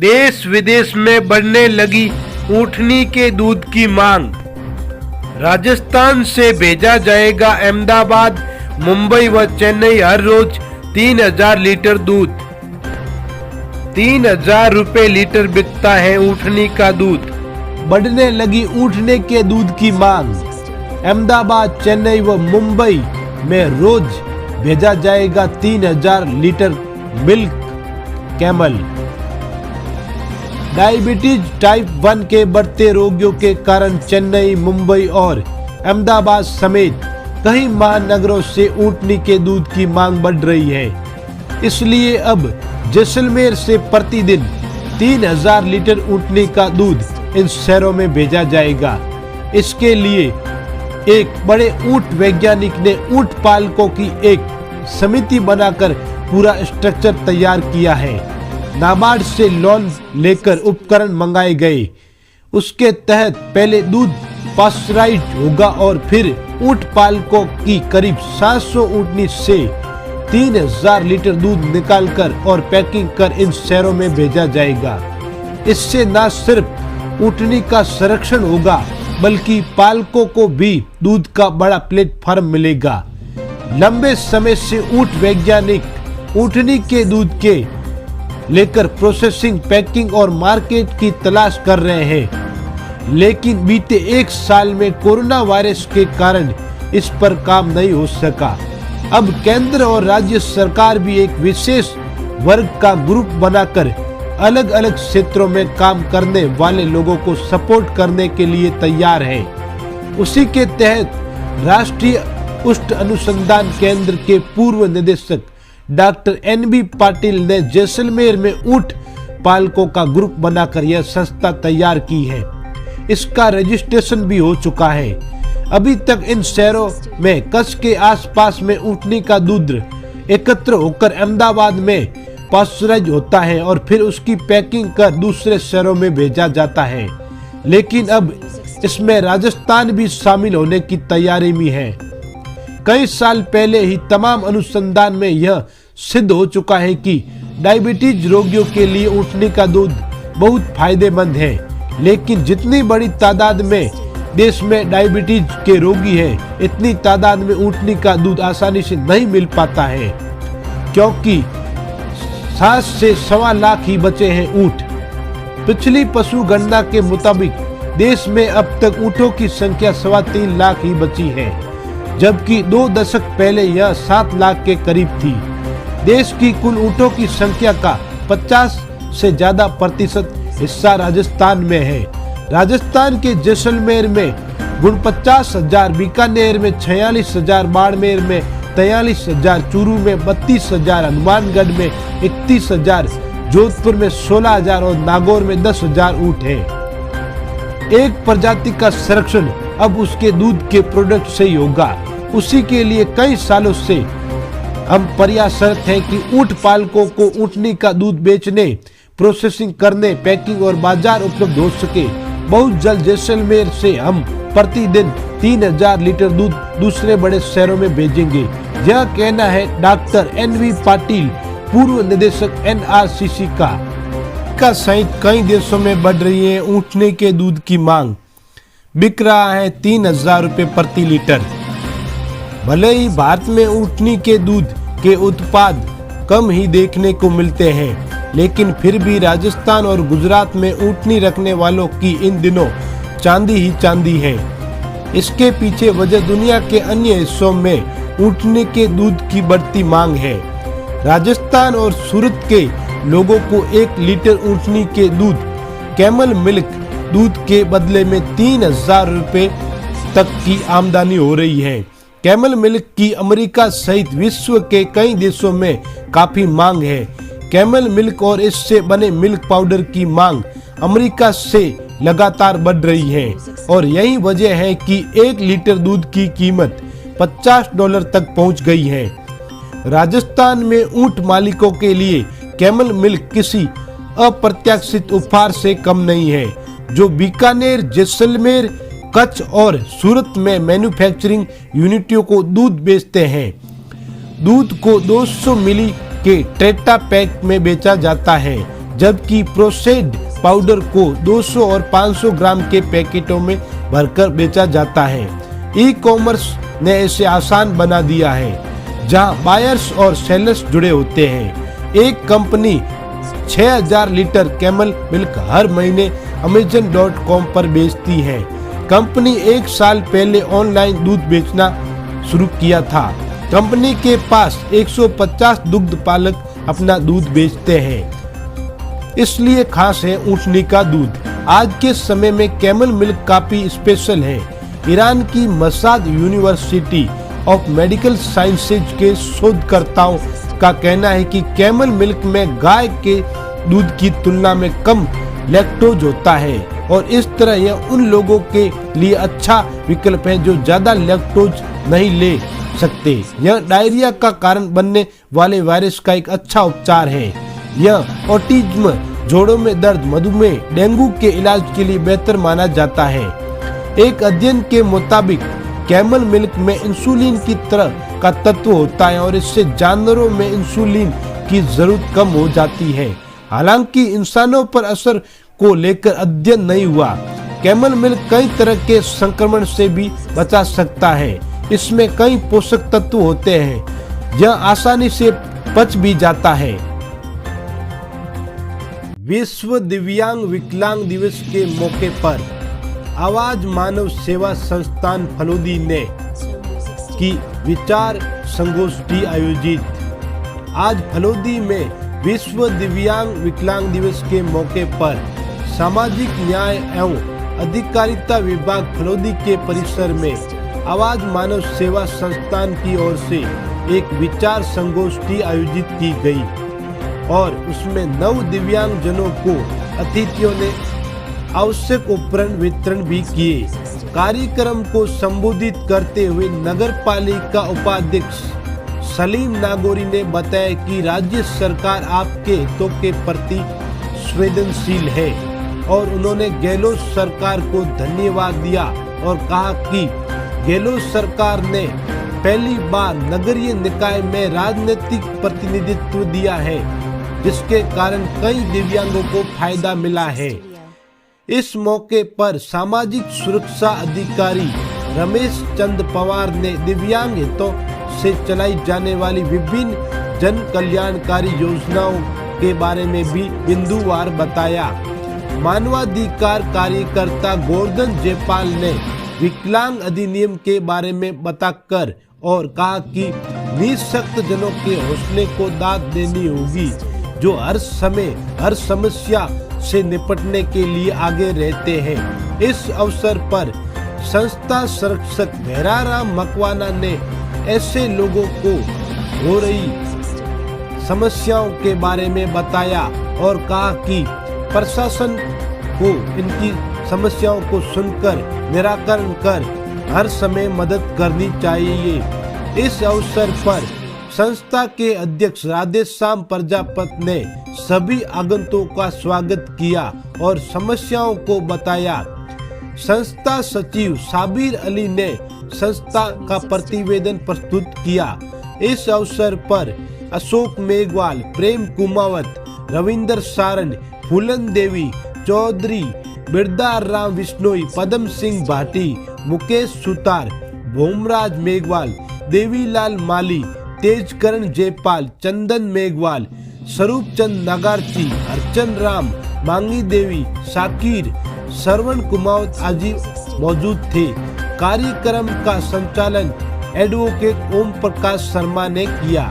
देश विदेश में बढ़ने लगी ऊँटनी के दूध की मांग। राजस्थान से भेजा जाएगा अहमदाबाद, मुंबई व चेन्नई हर रोज 3000 लीटर दूध। 3000 रुपए लीटर बिकता है ऊँटनी का दूध। बढ़ने लगी ऊँटनी के दूध की मांग। अहमदाबाद, चेन्नई व मुंबई में रोज भेजा जाएगा 3000 litre milk camel. Diabetes type 1 के बढ़ते रोगियों के कारण चेन्नई, मुंबई और अहमदाबाद समेत कई महानगरों से ऊँटनी के दूध की मांग बढ़ रही है। इसलिए अब जैसलमेर से प्रतिदिन 3000 लीटर ऊँटनी का दूध इन शहरों में भेजा जाएगा। इसके लिए एक बड़े ऊँट वैज्ञानिक ने ऊँट पालकों की एक समिति बनाकर पूरा स्ट्रक्चर तैयार किया है। नाबार्ड से लोन लेकर उपकरण मंगाए गए। उसके तहत पहले दूध पास्चराइज होगा और फिर ऊँट पालकों की करीब 700 ऊँटनी से 3000 लीटर दूध निकालकर और पैकिंग कर इन शहरों में भेजा जाएगा। इससे न सिर्फ ऊँटनी का संरक्षण होगा बल्कि पालकों को भी दूध का बड़ा प्लेटफॉर्म मिलेगा। लंबे समय से ऊँट वैज्ञानिक ऊँटनी के दूध के लेकर प्रोसेसिंग, पैकिंग और मार्केट की तलाश कर रहे हैं, लेकिन बीते 1 साल में कोरोना वायरस के कारण इस पर काम नहीं हो सका। अब केंद्र और राज्य सरकार भी एक विशेष वर्ग का ग्रुप बनाकर अलग अलग क्षेत्रों में काम करने वाले लोगों को सपोर्ट करने के लिए तैयार है। उसी के तहत राष्ट्रीय ऊष्ट अनुसंधान केंद्र के पूर्व निदेशक डॉक्टर NB पाटिल ने जैसलमेर में ऊँट पालकों का ग्रुप बनाकर यह संस्था तैयार की है। इसका रजिस्ट्रेशन भी हो चुका है। अभी तक इन शहरों में कच्छ के आसपास में ऊँटनी का दूध एकत्र होकर अहमदाबाद में पास्चराइज होता है और फिर उसकी पैकिंग कर दूसरे शहरों में भेजा जाता है। लेकिन अब इसमें राजस्थान भी शामिल होने की तैयारी में है। कई साल पहले ही तमाम अनुसंधान में यह सिद्ध हो चुका है कि डायबिटीज रोगियों के लिए ऊँटनी का दूध बहुत फायदेमंद है। लेकिन जितनी बड़ी तादाद में देश में डायबिटीज के रोगी हैं, इतनी तादाद में ऊँटनी का दूध आसानी से नहीं मिल पाता है, क्योंकि 7 से 1.25 लाख ही बचे हैं ऊँट। पिछली पशु गणना के मुताबिक देश में अब तक ऊँटों की संख्या 3.25 लाख ही बची है, जबकि 2 दशक पहले यह 7 लाख के करीब थी। देश की कुल ऊँटों की संख्या का 50 से ज्यादा % हिस्सा राजस्थान में है। राजस्थान के जैसलमेर में 49,000, बीकानेर में 46,000, बाड़मेर में 43,000, चूरू में 32,000, हनुमानगढ़ में 31,000, जोधपुर में 16,000 और नागौर में 10,000 ऊँट हैं। एक प्रजाति का संरक्षण अब उसके दूध के प्रोडक्ट से ही होगा। उसी के लिए कई सालों से हम प्रयासरत हैं कि ऊँट पालकों को ऊँटनी का दूध बेचने, प्रोसेसिंग करने, पैकिंग और बाजार उपलब्ध हो सके। बहुत जल्द जैसलमेर से हम प्रतिदिन 3000 लीटर दूध दूसरे बड़े शहरों में भेजेंगे। यह कहना है डॉक्टर NB पाटिल, पूर्व निदेशक NRCC का सहित कई देशों में बढ़ रही है ऊँटनी के दूध की मांग। बिक रहा है 3000 रुपये प्रति लीटर। भले ही भारत में ऊँटनी के दूध के उत्पाद कम ही देखने को मिलते हैं, लेकिन फिर भी राजस्थान और गुजरात में ऊँटनी रखने वालों की इन दिनों चांदी ही चांदी है। इसके पीछे वजह दुनिया के अन्य हिस्सों में ऊँटनी के दूध की बढ़ती मांग है। राजस्थान और सूरत के लोगों को 1 लीटर ऊँटनी के दूध, कैमल मिल्क दूध के बदले में 3000 रुपये तक की आमदनी हो रही है। कैमल मिल्क की अमेरिका सहित विश्व के कई देशों में काफी मांग है। कैमल मिल्क और इससे बने मिल्क पाउडर की मांग अमेरिका से लगातार बढ़ रही है और यही वजह है कि 1 लीटर दूध की कीमत $50 तक पहुंच गई है। राजस्थान में ऊँट मालिकों के लिए कैमल मिल्क किसी अप्रत्याशित उपहार से कम नहीं है, जो बीकानेर, जैसलमेर, कच्छ और सूरत में मैन्युफैक्चरिंग यूनिटों को दूध बेचते हैं। दूध को 200 मिली के टेट्रा पैक में बेचा जाता है, जबकि प्रोसेस्ड पाउडर को 200 और 500 ग्राम के पैकेटों में भरकर बेचा जाता है। ई कॉमर्स ने इसे आसान बना दिया है, जहां बायर्स और सेलर्स जुड़े होते हैं। एक कंपनी 6000 लीटर कैमल मिल्क हर महीने Amazon.com पर बेचती है। कंपनी 1 साल पहले ऑनलाइन दूध बेचना शुरू किया था। कंपनी के पास 150 दुग्ध पालक अपना दूध बेचते हैं, इसलिए खास है ऊँटनी का दूध। आज के समय में कैमल मिल्क काफी स्पेशल है। ईरान की Masad university of medical sciences के शोधकर्ताओं का कहना है कि कैमल मिल्क में गाय के दूध की तुलना में कम लैक्टोज होता है और इस तरह यह उन लोगों के लिए अच्छा विकल्प है जो ज्यादा लैक्टोज नहीं ले सकते। यह डायरिया का कारण बनने वाले वायरस का एक अच्छा उपचार है। यह ऑटिज्म, जोड़ों में दर्द, मधुमेह, डेंगू के इलाज के लिए बेहतर माना जाता है। एक अध्ययन के मुताबिक कैमल मिल्क में इंसुलिन की तरह का तत्व होता है और इससे जानवरों में इंसुलिन की जरूरत कम हो जाती है। हालांकि इंसानों पर असर को लेकर अध्ययन नहीं हुआ। कैमल मिल्क कई तरह के संक्रमण से भी बचा सकता है। इसमें कई पोषक तत्व होते हैं। यह आसानी से पच भी जाता है। विश्व दिव्यांग विकलांग दिवस के मौके पर आवाज मानव सेवा संस्थान फलोदी ने की विचार संगोष्ठी आयोजित। आज फलोदी में विश्व दिव्यांग विकलांग दिवस के मौके पर सामाजिक न्याय एवं अधिकारिता विभाग फलोदी के परिसर में आवाज मानव सेवा संस्थान की ओर से एक विचार संगोष्ठी आयोजित की गई और उसमें 9 दिव्यांग जनों को अतिथियों ने आवश्यक उपकरण वितरण भी किए। कार्यक्रम को संबोधित करते हुए नगर पालिका उपाध्यक्ष सलीम नागौरी ने बताया कि राज्य सरकार आपके हितों के प्रति संवेदनशील है और उन्होंने गहलोत सरकार को धन्यवाद दिया और कहा कि गहलोत सरकार ने पहली बार नगरीय निकाय में राजनीतिक प्रतिनिधित्व दिया है, जिसके कारण कई दिव्यांगों को फायदा मिला है। इस मौके पर सामाजिक सुरक्षा अधिकारी रमेश चंद पवार ने दिव्यांग हितों से चलाई जाने वाली विभिन्न जन कल्याणकारी योजनाओं के बारे में भी बिंदुवार बताया। मानवाधिकार कार्यकर्ता गोवर्धन जयपाल ने विकलांग अधिनियम के बारे में बताकर और कहा कि निःशक्त जनों के हौसले को दाद देनी होगी, जो हर समय हर समस्या से निपटने के लिए आगे रहते हैं। इस अवसर पर संस्था संरक्षक भैराराम मकवाना ने ऐसे लोगों को हो रही समस्याओं के बारे में बताया और कहा कि प्रशासन को इनकी समस्याओं को सुनकर निराकरण कर हर समय मदद करनी चाहिए। इस अवसर पर संस्था के अध्यक्ष राधेश्याम प्रजापति ने सभी आगंतुकों का स्वागत किया और समस्याओं को बताया। संस्था सचिव साबिर अली ने संस्था का प्रतिवेदन प्रस्तुत किया। इस अवसर पर अशोक मेघवाल, प्रेम कुमावत, रविंदर सारण, फूलन देवी चौधरी, बिरदार राम विश्नोई, पदम सिंह भाटी, मुकेश सुतार, भोमराज मेघवाल, देवीलाल माली, तेजकरण जयपाल, चंदन मेघवाल, स्वरूप चंद नगारची, अर्चन राम, मांगी देवी, शाकिर, श्रवण कुमावत आदि मौजूद थे। कार्यक्रम का संचालन एडवोकेट ओम प्रकाश शर्मा ने किया।